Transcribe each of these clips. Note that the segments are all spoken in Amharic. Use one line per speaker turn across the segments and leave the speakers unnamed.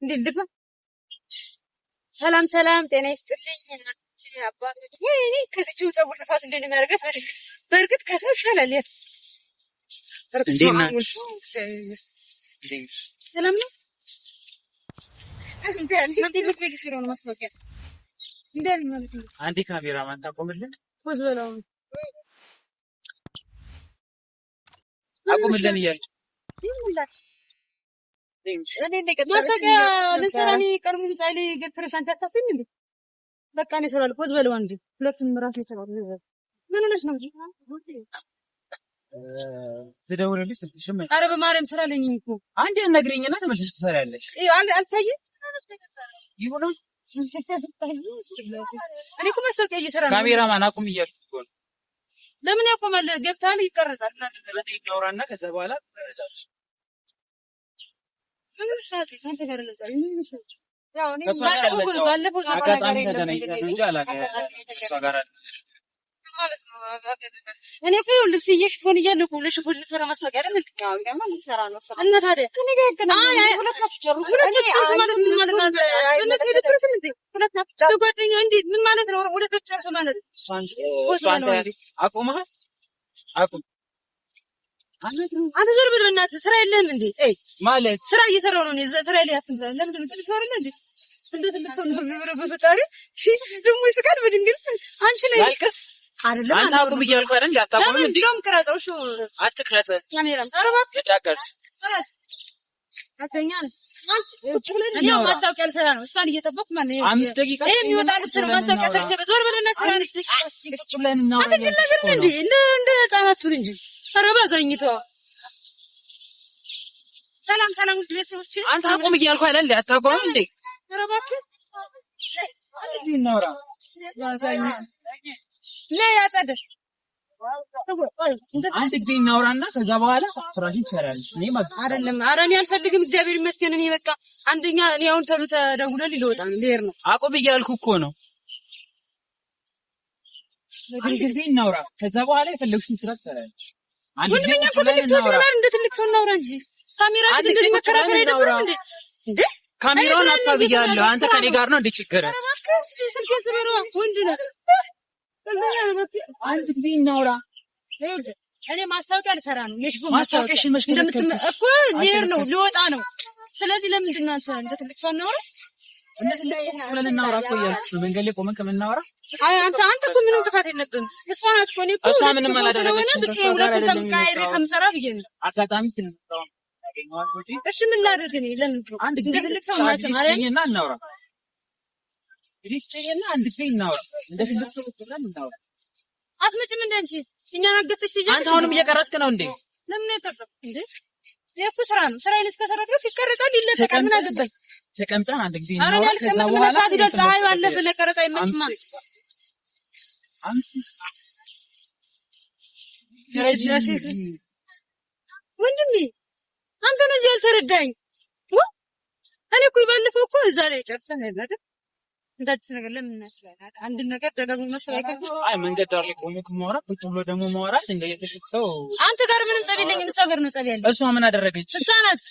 እንዴት ልባ ሰላም ሰላም፣ ጤና ይስጥልኝ እናቶቼ አባቶች። ወይኔ ከዚህው ፀጉር ንፋስ እንደሚያደርጋት አይደል? በእርግጥ ከሰው ይሻላል። ያ ሰላም ነው።
አንዴ ካሜራማን ታቆምልን፣
ፖዝ በለው
አቁምልን እያለች
ይሙላል። ማስታወቂያ ለሰራኒ ቀርሙ ሳይሊ ገፍተረሽ አንቺ አታስቢም እንዴ? በቃ ነው ይሰራል። ፖዝ በለው አንዴ። ሁለቱም ራስ ይሰራል። ምን ሆነሽ ነው?
ስደውልልሽ ስልክሽም
ኧረ በማርያም ስራልኝ እኮ
አንዴ ነግሪኝና ተመልሰሽ ትሰሪያለሽ።
አልታየም
ይሁን
እኔ እኮ ማስታወቂያ እየሰራ ነው።
ካሜራማን አቁም እያልኩ እኮ ነው።
ለምን ያቆማል? ገብታል ይቀርጻል።
እናውራና ከዛ በኋላ ተረጃለሽ።
ምን ሻት አንተ ጋር ለዛሬ ምን ሻት ያው እኔ ባለፈው
አጋጣሚ ተገናኝተን እንጂ አላውቅም እሷ ጋር
ማለት ነው። እኔ እኮ ልብስ እየሽፎን እያለኩ ለሽፎን ልሰራ ማስታወቂያ አይደል? ያው እንደማ ልሰራ ነው ሰራ እና ታዲያ ከኔ ጋር ይገናኛል። ሁለታችሁ ጨርሱ። ሁለታችሁ ማለት ምን ማለት ነው? እነዚህ ልትረሱ ምን ሁለታችሁ ጨርሱ። ጓደኛ እንዴት ምን ማለት ነው? ሁለታችሁ ጨርሱ ማለት
እሷን አቁመህ አቁም።
አንተ ዞር ብል በእናትህ ስራ የለህም እንዴ?
ማለት
ስራ እየሰራሁ ነው። እኔ ስራ ላይ አትንዛ። ለምንድን ነው ትልቅ ሰው አይደል እንዴ? እንዴት ልትሆን ነው? በፈጣሪ እሺ፣ ደግሞ ይስቃል በድንግል አንቺ ላይ
ያልቅስ አይደለም። አንተ አቁም እያልኩ አይደል? እንዳታቆም እንዴ?
እንደውም ቅረጸው። እሺ፣
አትቅረጽ።
ካሜራም ኧረ እባክህ
ዳቀርስ
አተኛ ነው። አንቺ ብለን ያው ማስታወቂያ ልሰራ ነው። እሷን እየጠበቅኩ ማለት ነው።
5 ደቂቃ
የሚወጣ ልብስ ነው ማስታወቂያ ሰርቼ በዞር ብለና ስራ ነሽ።
ቁጭ ብለን እናወራለን።
አንተ ነገር እንዴ እንደ ህፃናት ሁን እንጂ ኧረ ባዛኝቷ። ሰላም ሰላም፣ ውድ ቤተሰቦች
አንተ አቁም እያልኩ አይደል? እንዴ አታቆም እንዴ?
ኧረ እባክህ
እዚህ እናውራ።
ባዛኝቷ ነይ ያጸደ
አንድ ጊዜ እናውራና ከዛ በኋላ ስራሽን ትሰሪያለሽ። እኔ ማለት
አይደለም። ኧረ እኔ አልፈልግም። እግዚአብሔር ይመስገን። እኔ በቃ አንደኛ እኔ አሁን ተሉ ተደውሏል ሊወጣ ነው ልሄድ ነው።
አቁም እያልኩ እኮ ነው። አንድ ጊዜ እናውራ ከዛ በኋላ የፈለግሽውን ስራ ትሰሪያለሽ። አንድ ጊዜ
እኮ ትልቅ ሰው ነው። እንደ ትልቅ ሰው እናውራ እንጂ ካሜራ እንደዚህ መከራከር አይደለም እንዴ?
ካሜራውን አጥፋ ብያለሁ። አንተ ከኔ ጋር ነው እንደ ችግር
ስልኬን ስበረው ወንድ ነው።
አንድ ጊዜ እናውራ።
እኔ ማስታወቂያ ልሰራ ነው። የሽፎ
ማስታወቂያሽን መሽከርከር
እንደምትመ እኮ ልሄድ ነው ልወጣ ነው። ስለዚህ ለምንድን ነው አንተ እንደ ትልቅ ሰው እናውራ?
እንደ ትልቅ ሰው ብለን እናውራ እኮ እያልኩሽ ነው። መንገድ ላይ ቆመን ከምናወራ
አንተ እኮ ምንም ጥፋት የለብህም። እሷ ናት እኮ እኔ እኮ
እሷ ምንም አላደረገችም።
ብቻ ሁለቱን ከምቃይሬ ከምሰራ ብዬ ነው።
አጋጣሚ ስለመጣሁ ያገኘኋት እንጂ።
እሺ ምን ላድርግ እኔ? ለምን
አንድ ጊዜ
ትልቅ ሰው ማሰማሪያ
እና እናውራ። እዚህ ስትይና አንድ ጊዜ እናውራ። እንደ ትልቅ ሰው ብለን እናውራ።
አትመጭም እንደ አንቺ እኛን አገፍተሽ ትይዣለሽ።
አንተ አሁንም እየቀረስክ ነው እንዴ?
ለምን ነው የቀረስክ እንዴ? የእሱ ስራ ነው። ስራዬን እስከሰራ ድረስ ይቀረጻል፣ ይለቀቃል። ምን አገባኝ?
ተቀምጠን አንድ ጊዜ
እናውራ። ከዛ በኋላ ፀሐዩ አለፈ። ለቀረጻ አይመችም። ወንድሜ አንተ ነህ ያልተረዳኝ። እኔ እኮ ባለፈው እኮ እዛ ላይ ጨርሰን አይደል? እንዳትስ ነገር ለምን እናስባለን? አንድ ነገር ደጋግሞ መስራት አይከብድም።
አይ መንገድ ዳር ላይ ቆሞ ማውራት ቁጭ ብሎ ደግሞ ማውራት እንደ የትልቅ ሰው።
አንተ ጋር ምንም ጸብ የለኝም። እሷ ጋር ነው ጸብ ያለኝ።
እሷ ምን አደረገች?
እሷ ናት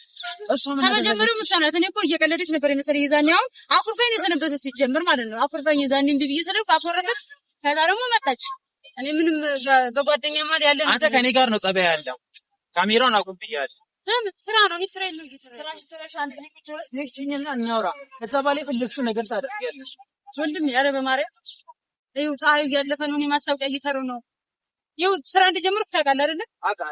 ከመጀመሪያውም እሷ ናት። እኔ እኮ እየቀለደች ነበር የመሰለኝ። የዛኔ አሁን አኩርፋኝ የሰነበተች ሲጀምር ማለት ነው። አኩርፋኝ የዛኔ እንዲህ ብዬ ስለኩ አኮረፈች። ከዛ ደግሞ መጣች። እኔ ምንም በጓደኛ ማለት ያለ
አንተ ከኔ ጋር ነው ጸብ ያለው። ካሜራውን አቁም ብያለሁ።
ስራ ነው። እኔ ስራ የለውም።
ስራሽ አንድ ላይ ቁጭ ብለሽ ነሽኝና እናውራ። ከዛ በኋላ የፈለግሽው ነገር ታደርጊያለሽ።
ወንድም ኧረ በማርያም ይኸው ፀሐዩ እያለፈ ነው። እኔ ማስታወቂያ እየሰራሁ ነው። ይኸው ስራ እንደጀመርኩ ታውቃለህ አይደለ?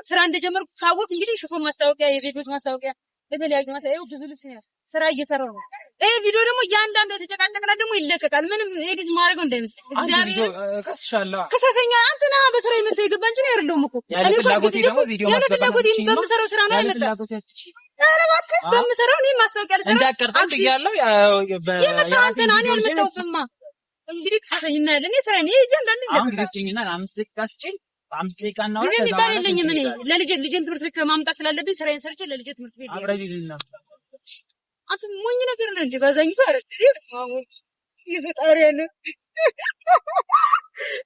ስራ እንደጀመርኩ ካወቅ እንግዲህ ሽፎን ማስታወቂያ፣ የቤቶች ማስታወቂያ፣ የተለያዩ ማስታወቂያ ይኸው ብዙ ልብስ ነው ስራ እየሰራሁ ነው። ይሄ ቪዲዮ ደግሞ እያንዳንዱ የተጨቃጨቅና ደግሞ ይለቀቃል። ምንም ኤዲት ማድረገው እንዳይመስል። እግዚአብሔር
ከስሻለሁ።
ከሰሰኛ አንተ ነህ በስራ የመጣ የገባ እንጂ ነው አይደለም እኮ
ያለ ፍላጎቴ ደግሞ ቪዲዮ ማስገባት
በምሰራው ስራ ነው የመጣ። ኧረ እባክህ በምሰራው እኔ ማስታወቂያ ልሰራ
እንዳቀርጣም ብያለሁ።
የመጣው አንተ ነህ። እኔ አልመጣሁማ። እንግዲህ ከሰሰኝና ያለ እኔ ስራ እኔ እያንዳንዱ
አሁን ግዴችኝና 5 ደቂቃ ስጪኝ። 5 ደቂቃ ነው
ጊዜ የሚባል የለኝም። እኔ ልጄን ትምህርት ቤት ከማምጣት ስላለብኝ ስራዬን ሰርቼ ለልጄ ትምህርት ቤት
አብረን
አንተ ሞኝ ነገር ነው እንዴ? ባዛኝቱ አረድስ ማሙት ይፈጣሪ ያለ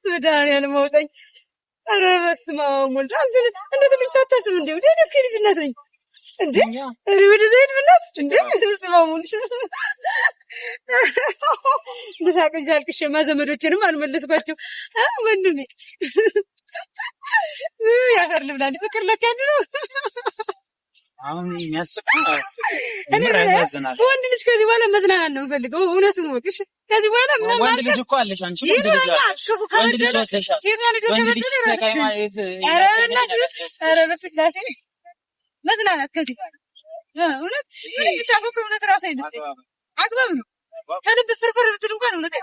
ወዳኔ ያለ መውጣኝ። ኧረ በስመ አብ ወልድ አንተ እንደ ትልቅ ሳታስብ እንዴ? ወደ ልጅነት ነኝ እንዴ ወደ ዘይት ብናት እንዴ ስማሙልሽ ልሳቅሽ አልቅሼማ ዘመዶችንም አልመለስኳቸው። ወንድሜ ያፈር ልብላል ፍቅር ለካ ነው።
አሁን የሚያስቀው እኔ ያሳዝናል።
ወንድ ልጅ ከዚህ በኋላ መዝናናት ነው የምፈልገው። እውነቱን ወቅሽ ከዚህ በኋላ ምን ማለት
ወንድ ልጅ እኮ አለሽ አንቺ ወንድ ልጅ አለሽ። ወንድ ልጅ አለሽ።
ሴት ልጅ ኧረ በስላሴ መዝናናት ከዚህ በኋላ እውነት ምን እንድታፈቅሩ እውነት ራሱ አይመስለኝም። አግባብ ነው ከልብ ፍርፍር ብትል እንኳን እውነት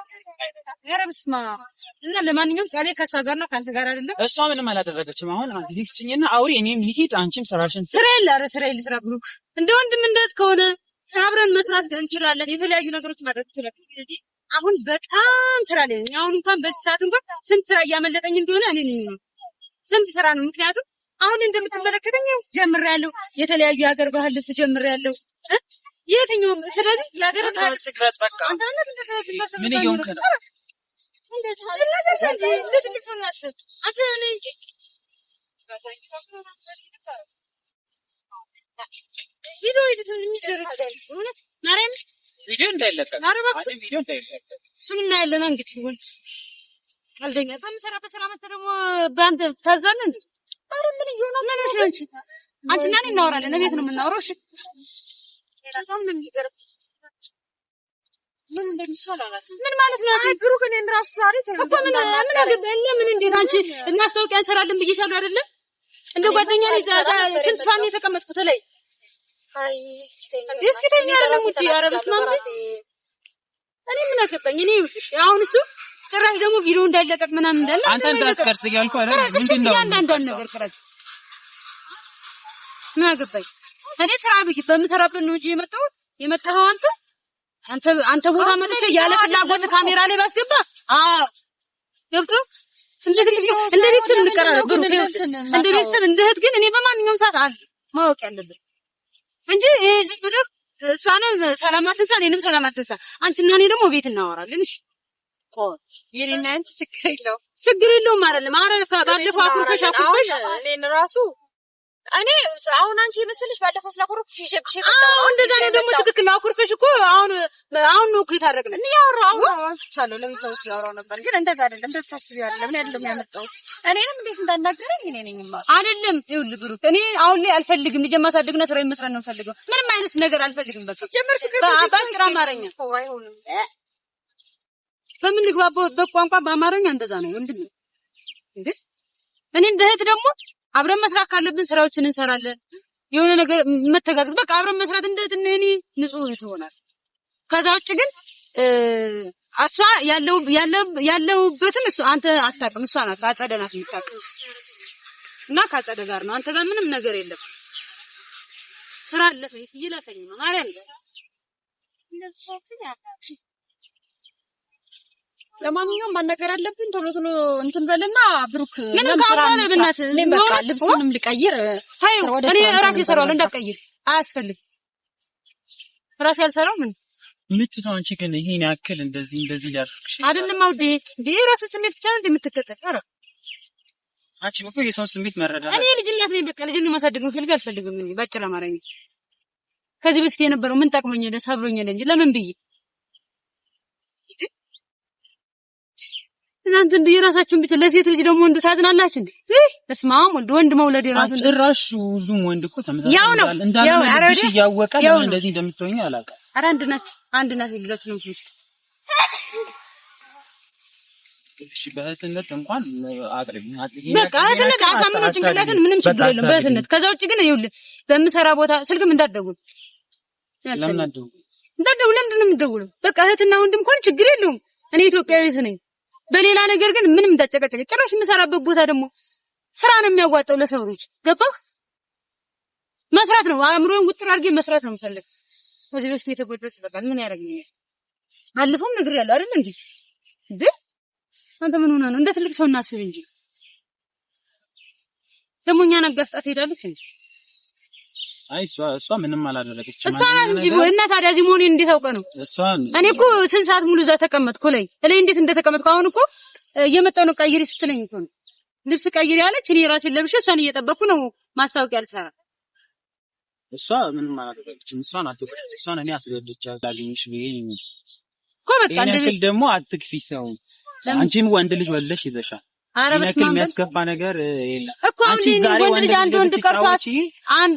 ኧረ በስመ አብ። እና ለማንኛውም ጻሌ ከእሷ ጋር ነው ከአንተ ጋር አይደለም።
እሷ ምንም አላደረገችም። አሁን አንቺ ልጅችኝና አውሪ እኔም ልሂድ አንቺም ስራሽን
ስራ የለ ኧረ ስራ የለ ስራ ብሩክ እንደ ወንድም እንደት ከሆነ አብረን መስራት እንችላለን። የተለያዩ ነገሮች ማድረግ እንችላለን። አሁን በጣም ስራ ላይ ነኝ። አሁን እንኳን በዚህ ሰዓት እንኳን ስንት ስራ እያመለጠኝ እንደሆነ እኔ ነኝ ስንት ስራ ነው። ምክንያቱም አሁን እንደምትመለከተኝ ጀምሬያለሁ። የተለያዩ ሀገር ባህል ልብስ ጀምሬያለሁ። የትኛውም ስለዚህ የሀገር ባህል
ትግራት በቃ
አንተ
ምን ይሁን ከነ ቪዲዮ እንዳይለቀቅ
እሱን እናያለን። እንግዲህ ወልድ አልደኛ በምሰራበት ስራ መጥተህ ደግሞ በአንተ ታዛለህ እንዴ? ኧረ ምን ይሆናል? ምን ነው አንቺ አንቺና እኔ እናወራለን። እቤት ነው የምናወራው። እሺ ታሳም ምን ይገርም ምን እንደሚሻል አላት። ምን ማለት ነው? አይ ብሩክ እኔን ራስ ዛሬ እኮ ምን አገባኝ? ምን እንዴት አንቺ እናስታውቂያ እንሰራለን ብዬሻለሁ አይደለ? እንደ ጓደኛ ነኝ። ስንት ሰዓት ነው የተቀመጥኩት ላይ? አይ እስኪ ተኛ አይደለም ውጪ። ኧረ በስመ አብ እኔ ምን አገባኝ? እኔ አሁን እሱ ጭራሽ ደግሞ ቪዲዮ እንዳይለቀቅ ምናምን እንዳለ
አንተ እንዳትቀርጽ እያልኩ አይደል? ምንድነው
አንዳንድ ነገር ቀረጽ ምን አገባኝ? እኔ ስራ ብዬ በምሰራበት ነው እንጂ የመጣኸው አንተ ቦታ መጥቼ ያለ ፍላጎት ካሜራ ላይ ባስገባ ገብቶ እንደ ቤተሰብ እንቀራረብ እንደ ቤተሰብ እንደ እህት ግን እኔ በማንኛውም ሰዓት አለ ማወቅ ያለብን እንጂ ይሄ ዝም ብሎ እሷንም ሰላም አትንሳ እኔንም ሰላም አትንሳ። አንቺና እኔ ደግሞ ቤት እናወራለን። እሺ የኔና አንቺ ችግር የለውም አይደለም። ባለፈው አኩርፈሽ እኔን ራሱ እኔ አሁን አንቺ የመሰለሽ ባለፈው ስላኮርኩሽ ይጀብሽ እንደዛ ነው ደግሞ ትክክል። አኩርፈሽ እኮ አሁን ነው እኮ የታረቅን እኔ ያወራው ቻለው ለምን ሲያወራው ነበር። ግን እንደዛ አይደለም እንደታስቢው አይደለም። እኔ አይደለም ያመጣው እኔንም እንዴት እንዳናገረኝ እኔ ነኝ ማለት አይደለም። ይኸውልህ ብሩክ እኔ አሁን ላይ አልፈልግም። ልጅ ማሳደግና ስራዬን መስራት ነው የምፈልገው። ምንም አይነት ነገር አልፈልግም። በቃ ጀመር ፍቅር በአባትራ አማርኛ አይሆንም። በምን ልግባባው ቋንቋ በአማርኛ እንደዛ ነው ወንድም እንዴ። እኔ እንደ እህት ደግሞ አብረን መስራት ካለብን ስራዎችን እንሰራለን። የሆነ ነገር መተጋገዝ በቃ አብረን መስራት እንደት እኔ ንጹህ እህት ሆናል። ከዛ ውጭ ግን አሷ ያለውበትን እሱ አንተ አታውቅም። እሷ ናት አጸደ ናት የምታውቀው እና ካጸደ ጋር ነው። አንተ ጋር ምንም ነገር የለም። ስራ አለፈኝ ሲይላፈኝ ነው ማርያም እንደዚህ ሸፍኝ አታውቅም። ለማንኛውም ማናገር አለብን። ቶሎ እንትን በልና ብሩክ ምንም ካባለ በእናት እኔም በቃ ልብሱንም ልቀይር። እኔ ራሴ እሰራዋለሁ እንዳትቀይር አያስፈልግም። ራሴ አልሰራው ምን
ምትተው አንቺ ግን ይሄን ያክል እንደዚህ ሊያርክሽ
አይደለም። አውዴ ራስ ስሜት ብቻ ነው እንደምትከተል። ኧረ
አንቺ እኮ የሰው ስሜት መረዳት
እኔ ልጅነት ነኝ። በቃ ልጅን ማሳደግ ነው አልፈልግም። እኔ ባጭር አማርኛ ከዚህ በፊት የነበረው ምን ጠቅሞኛል? ሰብሮኛል እንጂ ለምን ብዬ እናንተ እንደ የራሳችሁን ብቻ ለሴት ልጅ ደግሞ ወንድ ታዝናላችሁ እንዴ? በስማም ወንድ መውለድ የራሱ
ጭራሽ ሁሉም ወንድ እኮ ተመሳሳይ እንዳልሽ እያወቀ ለምን እንደዚህ እንደምትሆኚ አላውቅም።
ኧረ አንድ ናት ልጃችሁ ነው ትንሽ
እሺ በእህትነት እንኳን አቅርቢ
በቃ እህትነት አሳምኖ ጭንቅላትን ምንም ችግር የለውም በእህትነት። ከዛ ውጭ ግን ይኸውልህ በምሰራ ቦታ ስልክም እንዳትደውል።
ለምን አትደውል?
ለምንድን ነው የምትደውለው? በቃ እህትና ወንድም እንኳን ችግር የለውም። እኔ ኢትዮጵያዊት ነኝ። በሌላ ነገር ግን ምንም እንዳጨቀጨቀ ጭራሽ የምሰራበት ቦታ ደግሞ ስራ ነው የሚያዋጣው ለሰው ልጅ ገባህ? መስራት ነው አእምሮን ውጥር አድርጌ መስራት ነው የምፈልግ። ከዚህ በፊት የተጎዳሁት ይበቃል። ምን ያደርግልኛል? ባለፈውም ነግሬያለሁ አይደል እንዴ? አንተ ምን ሆነህ ነው? እንደ ትልቅ ሰው እናስብ እንጂ ደግሞ እኛን አጋፍጣ ትሄዳለች እንዴ?
አይ እሷ ምንም አላደረገችም።
እሷ እንጂ እና ታዲያ እዚህ መሆኔን እንዴት አውቀህ ነው? እኔ እኮ ስንት ሰዓት ሙሉ እዛ ተቀመጥኩ ላይ እንዴት እንደተቀመጥኩ አሁን እኮ እየመጣሁ ነው ቀይሪ ስትለኝ እኮ ነው ልብስ ቀይሪ ያለች። እኔ ራሴን ለብሼ እሷን እየጠበቅኩ ነው ማስታወቂያ ልሰራ
እሷ ምንም አላደረገችም። እሷን እኔ አስገድቻት ላገኝሽ ብዬ
እኮ በቃ
እንደዚህ ደግሞ አትክፊ ሰው። አንቺም ወንድ ልጅ ወልደሽ ይዘሻል። ይነክል የሚያስከፋ ነገር የለም እኮ። አንቺ ዛሬ ወንድ ቀርቷት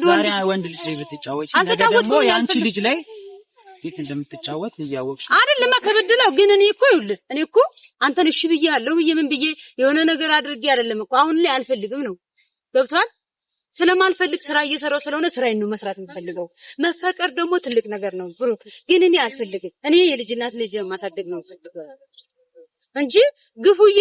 ዛሬ ወንድ ልጅ ላይ ብትጫወቺ ነገ ደግሞ የአንቺ ልጅ ላይ ሴት እንደምትጫወት እያወቅሽ
አይደለም ከበድለው። ግን እኔ እኮ አንተን እሺ ብዬአለሁ ብዬ ምን ብዬ የሆነ ነገር አድርጌ አይደለም እኮ አሁን ላይ አልፈልግም ነው ገብቷል። ስለማልፈልግ ስራ እየሰራው ስለሆነ ስራዬን ነው መስራት የምፈልገው። መፈቀር ደግሞ ትልቅ ነገር ነው ብሩ። ግን እኔ አልፈልግም። እኔ የልጅናት ልጅ ማሳደግ ነው የምፈልገው እንጂ ግፉዬ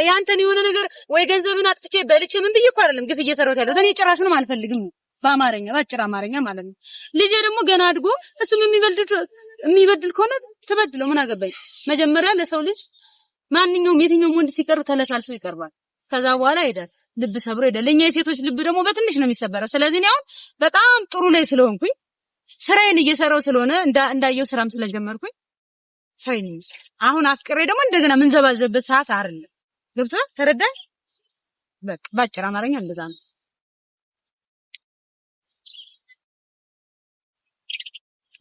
ያንተን የሆነ ነገር ወይ ገንዘብን አጥፍቼ በልቼ ምን ብዬ እኮ አይደለም ግፍ እየሰራሁት ያለሁት። እኔ ጭራሹንም አልፈልግም በአማርኛ ባጭር አማርኛ ማለት ነው። ልጄ ደግሞ ገና አድጎ እሱም የሚበድል ከሆነ ተበድለው ምን አገባኝ። መጀመሪያ ለሰው ልጅ ማንኛውም የትኛውም ወንድ ሲቀርብ ተለሳልሶ ይቀርባል። ከዛ በኋላ ሄዳል ልብ ሰብሮ ሄዳል። ለኛ የሴቶች ልብ ደግሞ በትንሽ ነው የሚሰበረው። ስለዚህ ነው በጣም ጥሩ ላይ ስለሆንኩኝ ስራዬን እየሰራው ስለሆነ እንዳየው ስራም ስለጀመርኩኝ ስራዬን ይመስል አሁን አፍቅሬ ደግሞ እንደገና ምን ዘባዘበት ሰዓት አይደለም። ገብቶሃል? ተረዳኝ? በቃ ባጭር አማርኛ እንደዛ ነው።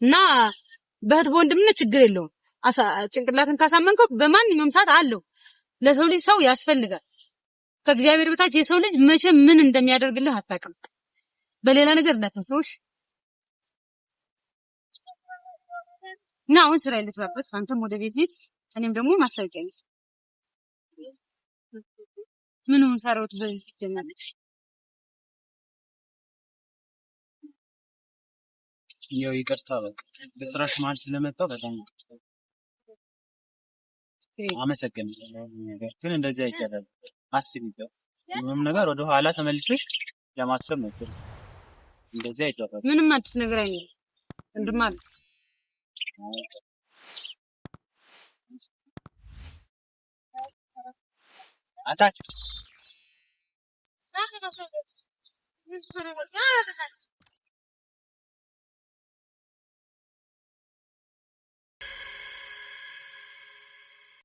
እና በእህት በወንድምነት ችግር የለውም። ጭንቅላትን ካሳመንከው በማንኛውም ሰዓት አለው። ለሰው ልጅ ሰው ያስፈልጋል። ከእግዚአብሔር በታች የሰው ልጅ መቼ ምን እንደሚያደርግልህ አታውቅም። በሌላ ነገር እንዳታስበሽ። እና አሁን ስራ ልስራበት። አንተም ወደ ቤት ሂድ፣ እኔም ደግሞ ማስታወቂያ ልስራ። ምኑን ሰራሁት በዚህ ሲጀመር
ያው ይቅርታ በቃ በስራሽ መሀል ስለመጣው በጣም ይቅርታ። አመሰግናለሁ። ግን እንደዚህ አይደለም። አስቢበት። ምንም ነገር ወደ ኋላ ተመልሰሽ ለማሰብ ነው። እንደዚህ አይደለም።
ምንም አዲስ ነገር አይኖርም። እንደማል
አታች